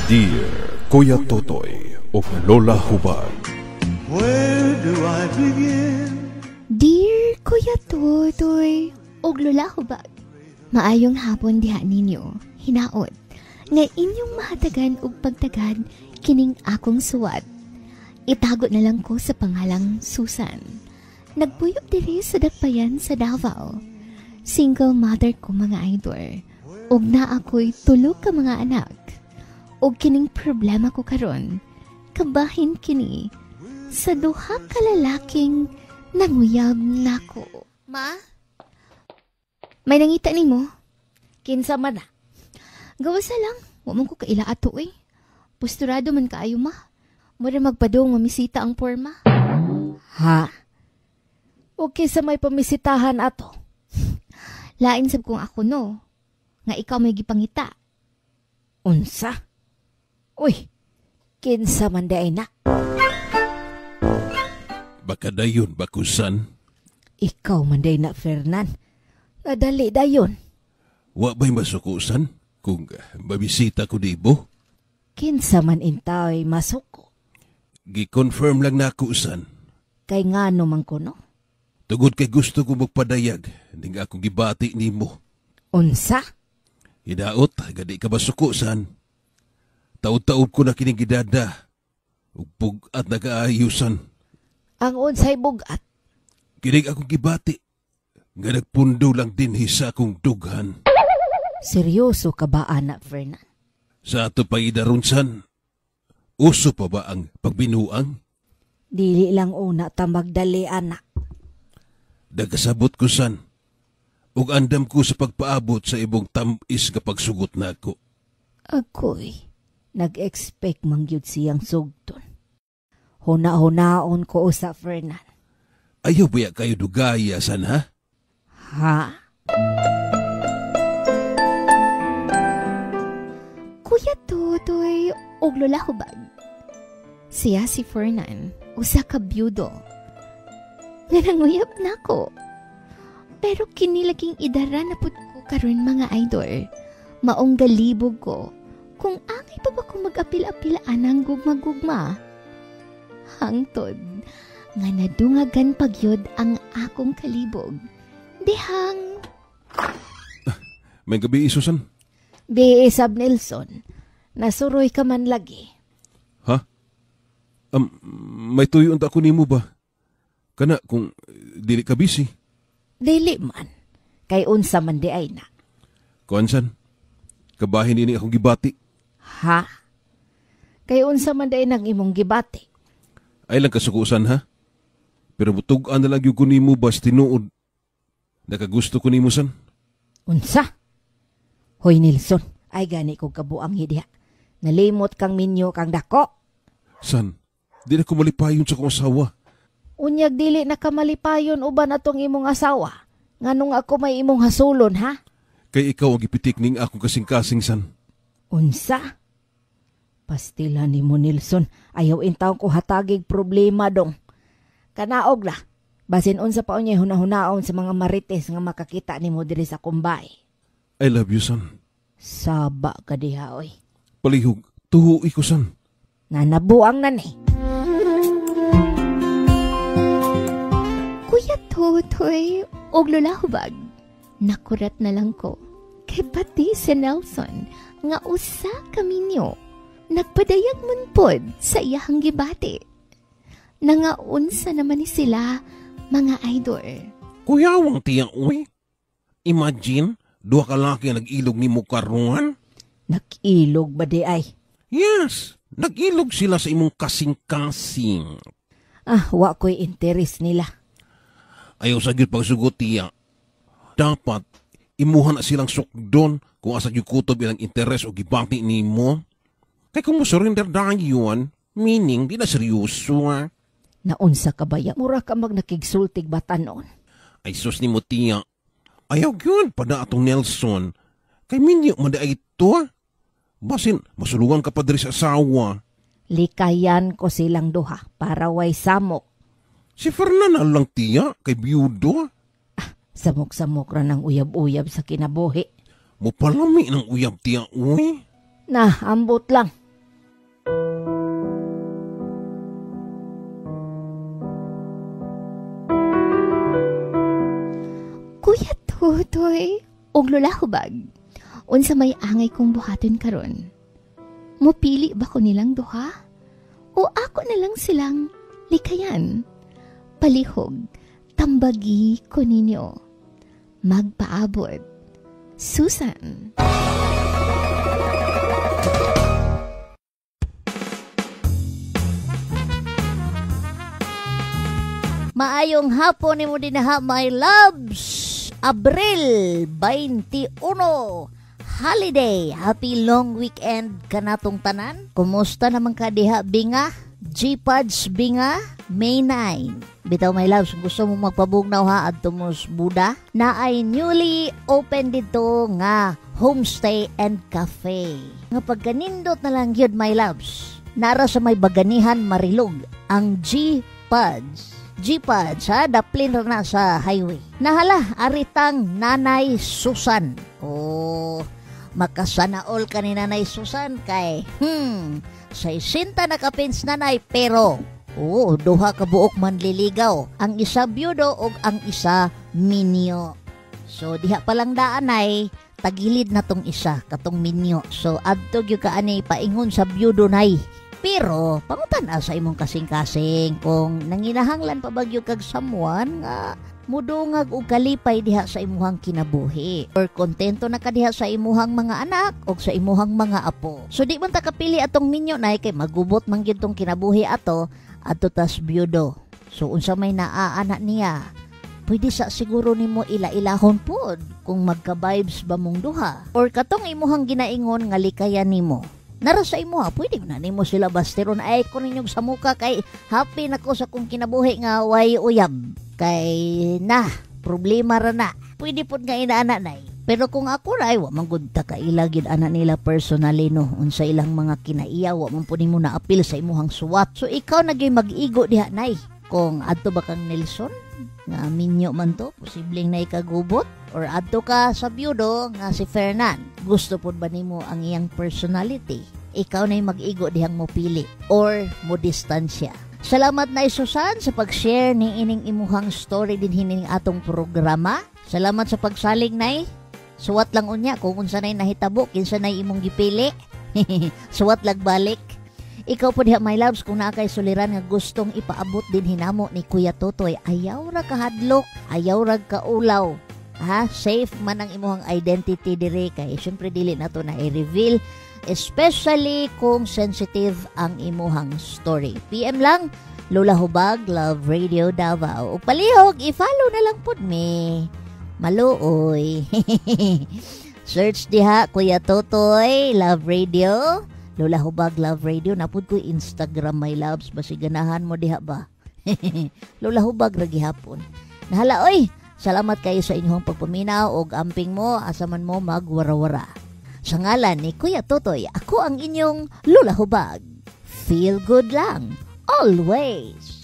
Dear Kuya Totoy of Lola Hubad. Where do I begin? Dear Kuya Totoy og Lola Hubad, maayong hapon diha ninyo, hinaot, nga inyong mahatagan og pagtagad kining akong suwat. Itago na lang ko sa pangalang Susan. Nagpuyok diri sa Dakbayan sa Davao. Single mother ko mga idol. Og na ako'y tulog ka mga anak. Og kining problema ko karon, kabahin kini sa duha ka lalaking nanguyab nako. Ma? May nangita nimo? Kinsa man na? Gawasa lang, wa man ko kaila ato eh. Posturado man kaayo ma. Mura magpadong mamisita ang porma. Ha? Okay sa may pamisitahan ato. Lain sab kong ako no, nga ikaw may gipangita. Unsa? Uy, kinsa man day na? Baka dayon, bakusan. Ikaw man day na, Fernan. Nadali dayon. Wa ba'y masukusan kung babisita ko dibo? Kinsa man intaw'y masuko. Gi-confirm lang na kusan. Kay ngano man ko no? Tugod kay gusto ko magpadayag, hindi nga akong gibati nimo. Unsa? Hidaot, gadi ka masukusan. Taod-taod ko na kinigidada. Ugpog at nag-aayusan. Ang unsay bugat? Kinig akong gibati. Nga nagpundo lang din hisa akong dughan. Seryoso ka ba, anak Fernan? Sa ato pa idarunsan, uso pa ba ang pagbinuang? Dili lang una ta magdali, anak. Nagkasabot ko san. Ug andam ko sa pagpaabot sa ibong tamis nga pagsugot nako. Ako'y nag-expect mangyud siyang sugton. Huna-hunaon ko sa Fernan. Ayaw ba kayo dugaya san ha? Ha? Kuya Totoy og Lola Hubad. Siya si Fernan, usa ka byudo. Nga nanguyab nako. Pero kinilaging idara na pud ko karon mga idol. Maong galibog ko kung angay pa ba ko mag-apil-apilaan ang gugma-gugma. Hangtod nga nadungagan pagyod ang akong kalibog. Dihang May gabi isusan. Biisab Nelson, nasuroy ka man lagi. Ha? May tuyon ta ko nimo ba? Kana kung dili ka busy. Dili man, kay unsa man di ay na. Kuansan? Kabahin ini akong gibati. Ha? Kay unsa man di ay nang imong gibati. Ay lang kasukusan ha? Pero butug-an na lang yung kunimo bas tinuod. Nakagusto ko nimo san? Unsa? Hoy Nelson, ay gani ko kabuang hidiha. Nalimot kang minyo kang dako. San? Di na ko malipayon sa kong asawa. Unyag dili na kamalipayon uban atong imong asawa. Nganong ako may imong hasulon, ha? Kay ikaw ang gipitik ning akong kasing-kasing san. Unsa? Pastila ni mo Nelson, ayaw intaw ko hatagig problema dong. Kanaog na, basin unsa pa unyay hunahunaon sa mga marites nga makakita ni mo diri sa kumbay. I love you san. Saba ka diha, oy. Palihog, tuhui ko san. Nanabuang na ni. Kuya Totoy og Lola Hubad. Nakurat na lang ko. Kay pati si Nelson nga usa kaminyo. Nagpadayag mun pod sa iyahang gibati. Nangaunsa naman ni sila mga idol. Kuyawang tiya, uy. Imagine, duha ka laki nag-ilog ni mo karuan. Nag-ilog ba di ay? Yes, nag-ilog sila sa imong kasing-kasing. Ah, wa ko'y interes nila. Ayaw sa gyud pagsugot tiya. Dapat, imuhan na silang sukdon kung asa gyud kutob ilang interes o gibati nimo. Kay kung mo surrender dayon, meaning di na seryoso ha. Naunsa ka ba ya? Mura ka mag nakigsultig batanon. Ay sus ni mo tiya. Ayaw yun pa na atong Nelson. Kay minyo man da ito ha. Basin, masulungan ka pa diri sa asawa. Likayan ko silang duha para way samok. Si Fernanda lang tiya, kay biyudo. Samok-samok ra ng uyab-uyab sa kinabuhi. Mupalami ng uyab tiya, uy. Na, ambot lang. Totoy og Lola Hubag. Unsa may angay kong buhaton karon? Mupili ba ko nilang duha? O ako na lang silang likayan? Palihog, tambagi ko ninyo. Magpaabot. Susan. Maayong hapon ni mo din ha, my loves. Abril 21. Holiday. Happy long weekend kanatong tanan. Kumusta naman ka diha binga? G-Pods binga? May 9. Bitaw my loves, gusto mo magpabugnaw ha adto mos Buda na ay newly open dito nga homestay and cafe. Nga pagkanindot na lang yun my loves. Nara sa may Baganihan Marilog ang G-Pods. G-Pods ha, daplin na sa highway. Nahala, aritang Nanay Susan. Oh, makasana all ka ni Nanay Susan kay, 60 na kapins nanay pero, duha ka buok manliligaw. Ang isa byudo o ang isa minyo. So, diha palang daan ay tagilid na tong isa, katong minyo. So, adtog yung kaanay paingon sa byudo nay. Pero, pangutan sa imong kasing-kasing kung nanginahanglan pa bagyo kag someone nga mudungag o kalipay diha sa imuhang kinabuhi or kontento na ka diha sa imuhang mga anak o sa imuhang mga apo. So, di man ta kapili atong minyo na kay magubot man gyud tong kinabuhi ato tas byudo. So, unsa may naaanak niya, pwede sa siguro nimo ila-ilahon pod kung magka-vibes ba mong duha or katong imuhang ginaingon nga likayan nimo. Nara sa imo ha, pwede na nimo sila basteron ay ko ninyong sa muka kay happy na ko sa kong kinabuhi nga way uyab. Kay na, problema ra na. Pwede pod nga inaana nay. Pero kung ako ra ay wa man gud ta kailagid ana nila personally no, unsa ilang mga kinaiya wa man pud nimo na apil sa imuhang suwat. So ikaw nagay mag-igo diha nay. Kung adto ba kang Nelson nga minyo man to, posibleng na ikagubot or adto ka sa byudo nga si Fernan. Gusto pod ba nimo ang iyang personality? Ikaw na'y mag-igo dihang mo pili or mo distansya. Salamat na Susan sa pag-share ni ining imuhang story din hining atong programa. Salamat sa pagsalig nay. Suwat lang unya kung unsa nay nahitabo kinsa nay imong gipili. Suwat lag balik. Ikaw po diha my loves kung naa kay suliran nga gustong ipaabot din hinamo ni Kuya Totoy, ayaw ra kahadlok, ayaw ra kaulaw. Ha, safe man ang imuhang identity dire kay syempre dili na to na i-reveal, especially kung sensitive ang imuhang story. PM lang Lola Hubag Love Radio Davao. O palihog i-follow na lang pud me. Maluoy. Search diha Kuya Totoy Love Radio. Lola Hubag Love Radio. Napod ko Instagram my loves. Basi ganahan mo diha ba? Lola Hubag ra gihapon. Nahala oy. Salamat kayo sa inyong pagpaminaw o amping mo asaman mo magwarawara. Sa ngalan ni Kuya Totoy, ako ang inyong Lola Hubag. Feel good lang. Always.